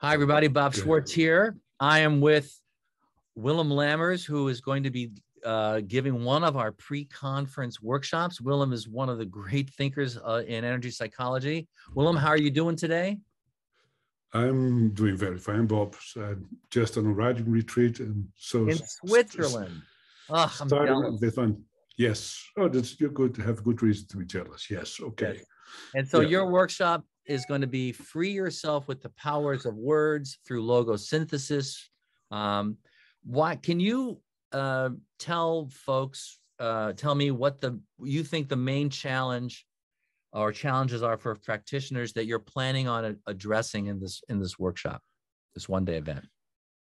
Hi, everybody. Bob Okay. Schwartz here. I am with Willem Lammers, who is going to be giving one of our pre-conference workshops. Willem is one of the great thinkers in energy psychology. Willem, how are you doing today? I'm doing very fine, Bob. So I'm just on a writing retreat, and so In Switzerland. Oh, I'm starting jealous. with one. Yes. Oh, that's you're good to have good reason to be jealous. Yes. Okay. Yes. And so Yeah. your workshop is going to be free yourself with the powers of words through logosynthesis. Why can you tell folks, tell me what you think the main challenge or challenges are for practitioners that you're planning on addressing in this workshop, this one-day event?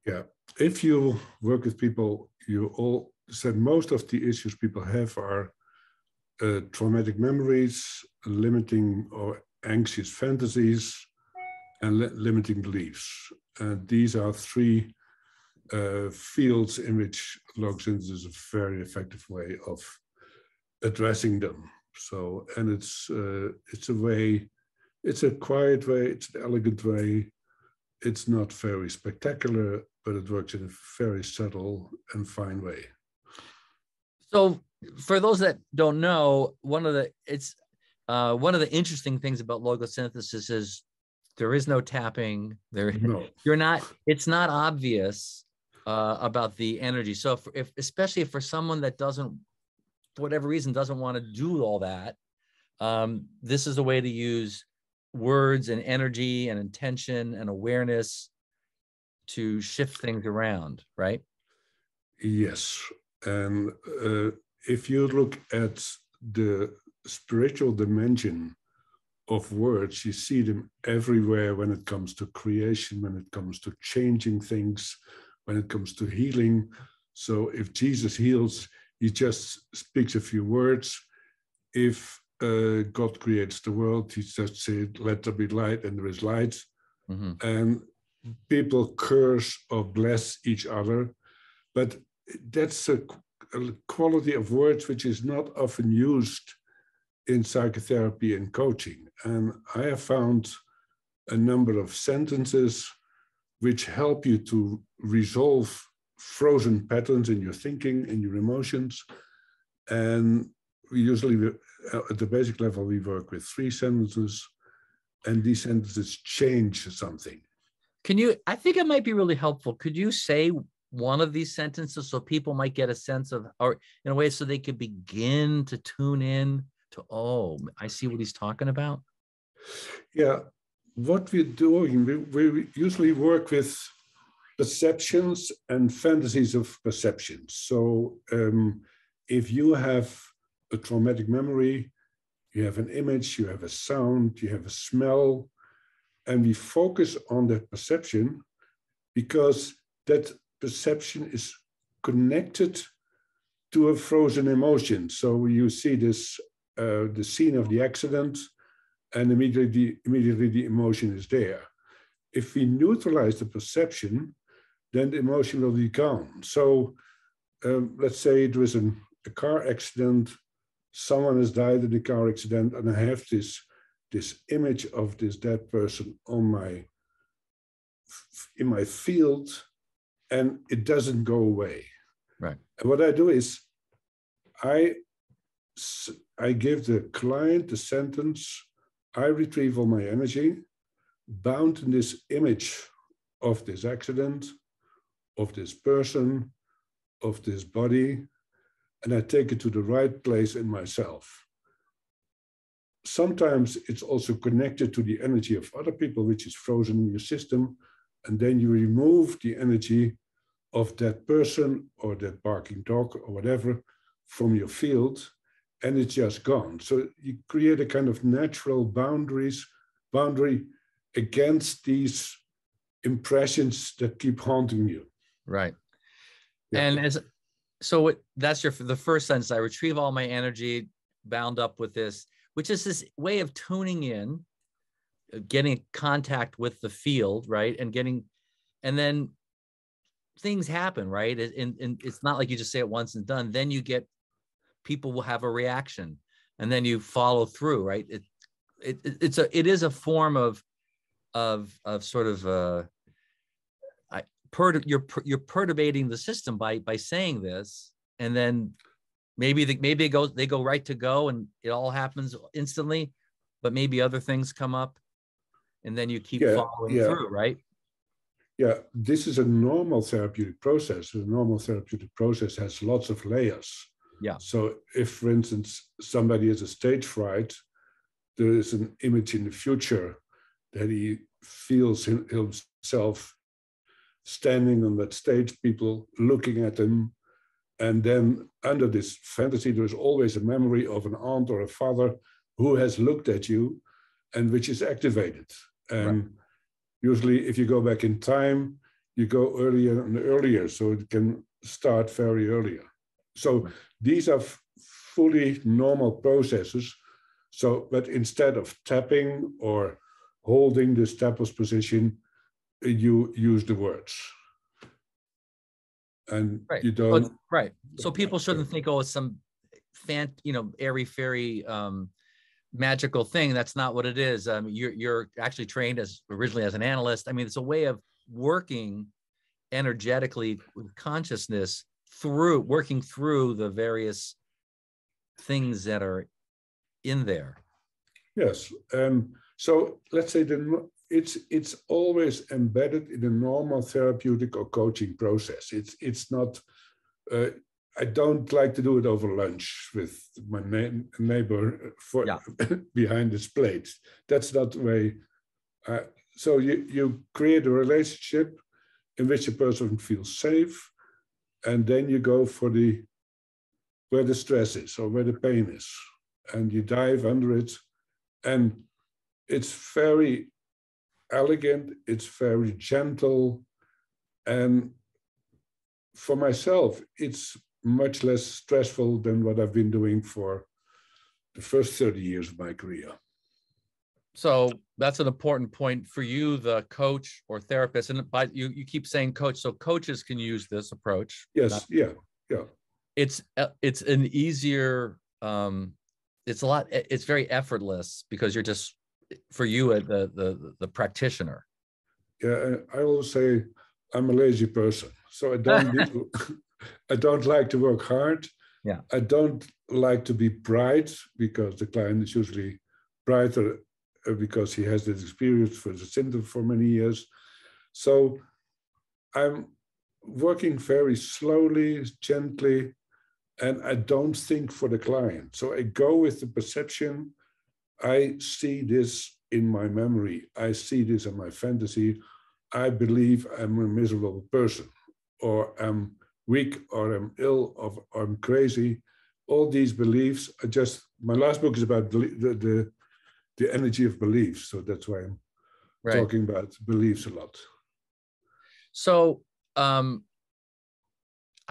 Yeah. If you work with people, you all said most of the issues people have are traumatic memories, limiting or anxious fantasies, and limiting beliefs. And these are three fields in which logosynthesis is a very effective way of addressing them. So, and it's a way, it's a quiet way, it's an elegant way. It's not very spectacular, but it works in a very subtle and fine way. So, for those that don't know, one of the interesting things about logosynthesis is there is no tapping. It's not obvious about the energy. So, especially for someone that doesn't, for whatever reason, doesn't want to do all that, this is a way to use words and energy and intention and awareness to shift things around, right? Yes. And if you look at the spiritual dimension of words, you see them everywhere when it comes to creation, when it comes to changing things, when it comes to healing. So if Jesus heals, he just speaks a few words. If God creates the world, he just says, let there be light, and there is light. Mm-hmm. And people curse or bless each other. But that's a quality of words which is not often used in psychotherapy and coaching. And I have found a number of sentences which help you to resolve frozen patterns in your thinking, in your emotions. And we usually, at the basic level, we work with 3 sentences, and these sentences change something. I think it might be really helpful. Could you say one of these sentences so people might get a sense of, or in a way so they could begin to tune in to, oh, I see what he's talking about? Yeah, what we're doing, we usually work with perceptions and fantasies of perceptions. So if you have a traumatic memory, you have an image, you have a sound, you have a smell, and we focus on that perception because that perception is connected to a frozen emotion. So you see this, the scene of the accident, and immediately the emotion is there. If we neutralize the perception, then the emotion will be gone. So let's say there is a car accident, someone has died in the car accident, and I have this image of this dead person in my field, and it doesn't go away. Right. And what I do is I give the client the sentence, I retrieve all my energy, bound in this image of this accident, of this person, of this body, and I take it to the right place in myself. Sometimes it's also connected to the energy of other people, which is frozen in your system, and then you remove the energy of that person or that barking dog or whatever from your field, and it's just gone. So you create a kind of natural boundary against these impressions that keep haunting you. Right. Yeah. And that's the first sentence. I retrieve all my energy bound up with this, which is this way of tuning in, getting contact with the field, right? And then things happen, right? And it's not like you just say it once and done. Then people will have a reaction, and then you follow through, right? It is a form of sort of you're perturbating the system by saying this, and then maybe they go right to go and it all happens instantly, but maybe other things come up, and then you keep following through, right? Yeah, this is a normal therapeutic process. A normal therapeutic process has lots of layers. Yeah. So if, for instance, somebody has a stage fright, there is an image in the future that he feels himself standing on that stage, people looking at him. And then under this fantasy, there's always a memory of an aunt or a father who has looked at you and which is activated. And usually if you go back in time, you go earlier and earlier, so it can start very earlier. So these are fully normal processes. So, but instead of tapping or holding the staples position, you use the words. And you don't. So people shouldn't think, oh, it's some airy fairy magical thing. That's not what it is. You're actually trained originally as an analyst. I mean, it's a way of working energetically with consciousness working through the various things that are in there. Yes. So let's say it's always embedded in a normal therapeutic or coaching process. It's not. I don't like to do it over lunch with my neighbor behind his plate. That's not the way. So you create a relationship in which a person feels safe, and then you go for where the stress is or where the pain is, and you dive under it, and it's very elegant, it's very gentle, and for myself, it's much less stressful than what I've been doing for the first 30 years of my career. So that's an important point for you, the coach or therapist. And you keep saying coach, so coaches can use this approach. Yes, yeah. It's an easier, it's very effortless because you're just, for you, the practitioner. Yeah, I always say I'm a lazy person, so I don't I don't like to work hard. Yeah, I don't like to be bright because the client is usually brighter because he has this experience for the symptom for many years. So I'm working very slowly, gently, and I don't think for the client. So I go with the perception. I see this in my memory. I see this in my fantasy. I believe I'm a miserable person, or I'm weak, or I'm ill, or I'm crazy. All these beliefs are just, my last book is about the energy of beliefs. So that's why I'm talking about beliefs a lot. So I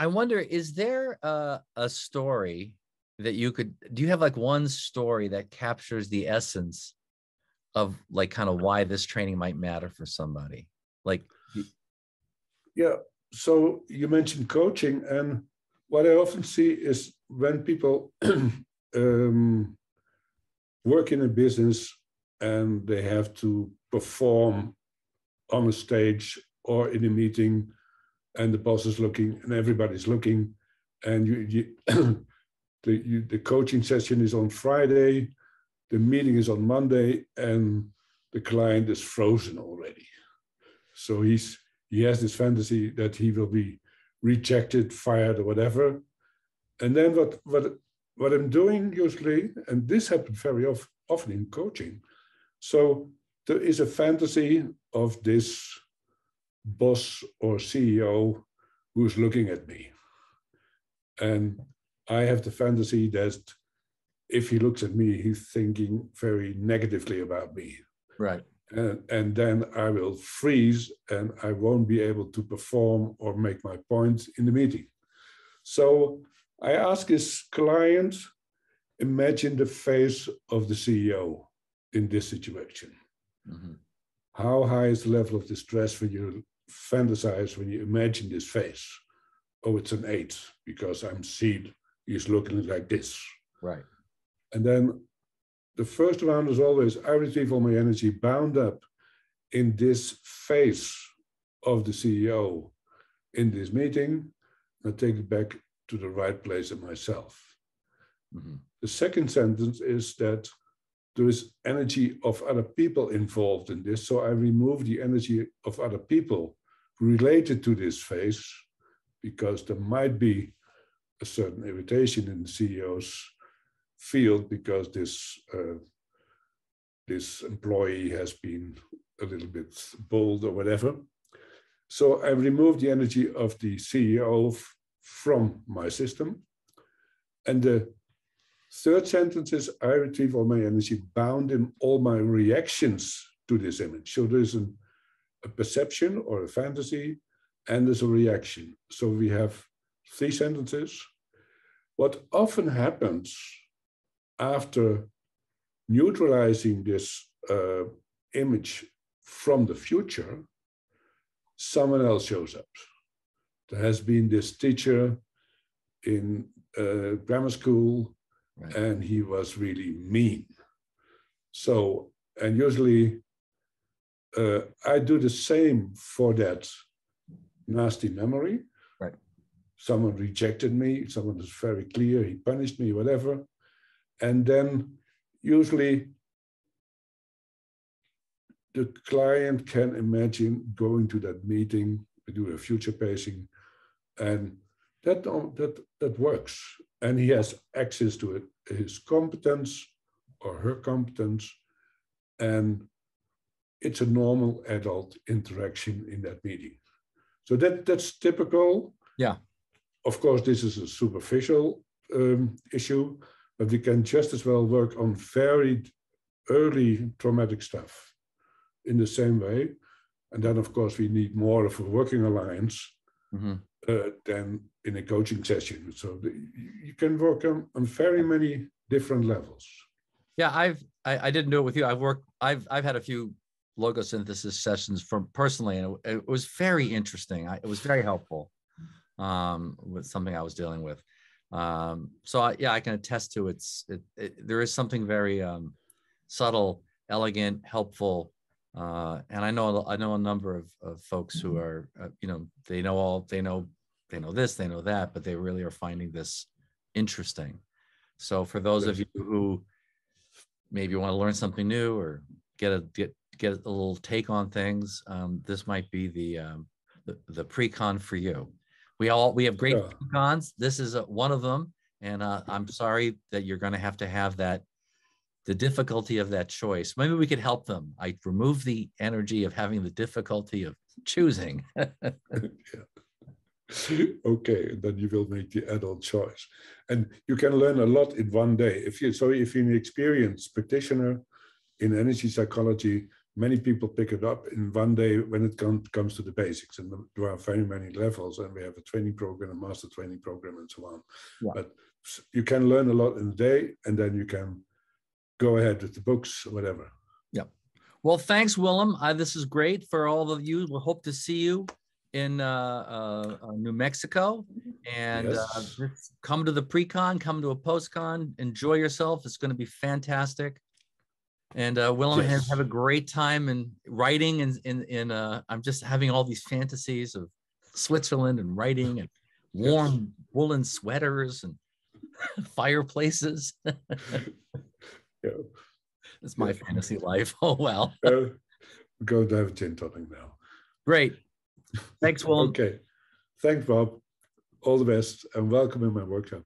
wonder, is there a story that do you have like one story that captures the essence of like kind of why this training might matter for somebody? Like, yeah. So you mentioned coaching, and what I often see is when people work in a business and they have to perform on a stage or in a meeting, and the boss is looking and everybody's looking, and the coaching session is on Friday, the meeting is on Monday, and the client is frozen already. So he has this fantasy that he will be rejected, fired, or whatever. And then what I'm doing usually, and this happens very often in coaching, so there is a fantasy of this boss or CEO who's looking at me. And I have the fantasy that if he looks at me, he's thinking very negatively about me. Right. And then I will freeze and I won't be able to perform or make my point in the meeting. So I ask his client, imagine the face of the CEO in this situation. Mm-hmm. How high is the level of distress when you fantasize, when you imagine this face? Oh, it's an 8 because I'm seeing he's looking like this. Right. And then the first round is always, I retrieve all my energy bound up in this face of the CEO in this meeting, I take it back to the right place in myself. Mm-hmm. The second sentence is that there is energy of other people involved in this. So I remove the energy of other people related to this phase, because there might be a certain irritation in the CEO's field because this employee has been a little bit bold or whatever. So I remove the energy of the CEO from my system. And the third sentence is, I retrieve all my energy bound in all my reactions to this image. So there's a perception or a fantasy, and there's a reaction. So we have 3 sentences. What often happens after neutralizing this image from the future, someone else shows up. There has been this teacher in grammar school, right, and he was really mean. So, and usually I do the same for that nasty memory. Right. Someone rejected me, someone is very clear, he punished me, whatever. And then usually the client can imagine going to that meeting, we do a future pacing, and that works. And he has access to it, his competence or her competence, and it's a normal adult interaction in that meeting. So that's typical. Yeah. Of course, this is a superficial issue, but we can just as well work on very early traumatic stuff in the same way. And then, of course, we need more of a working alliance than in a coaching session. So you can work on very many different levels. Yeah, I didn't do it with you. I've had a few logosynthesis sessions from personally, and it was very interesting. It was very helpful with something I was dealing with. So I can attest to there is something very subtle, elegant, helpful, and I know a number of folks who are they know this, they know that, but they really are finding this interesting. So for those of you who maybe want to learn something new or get a little take on things, this might be the pre-con for you. We have great pre-cons. This is one of them, and I'm sorry that you're going to have that, the difficulty of that choice. Maybe we could help them. I remove the energy of having the difficulty of choosing. Okay, then you will make the adult choice, and you can learn a lot in one day. If you're an experienced practitioner in energy psychology, many people pick it up in one day when it comes to the basics, and there are very many levels, and we have a training program, a master training program, and so on. Yeah. But you can learn a lot in a day, and then you can go ahead with the books, whatever. Yeah. Well, thanks, Willem. This is great for all of you. We'll hope to see you in New Mexico, and yes. Come to the pre-con, come to a post-con, enjoy yourself. It's going to be fantastic. And Willem, yes, have a great time in writing, and I'm just having all these fantasies of Switzerland and writing and warm woolen sweaters and fireplaces. Yeah. It's my fantasy life. Oh, well. Go to have a gin tonic now. Great. Thanks, Willem. Okay. Thanks, Bob. All the best, and welcome in my workshop.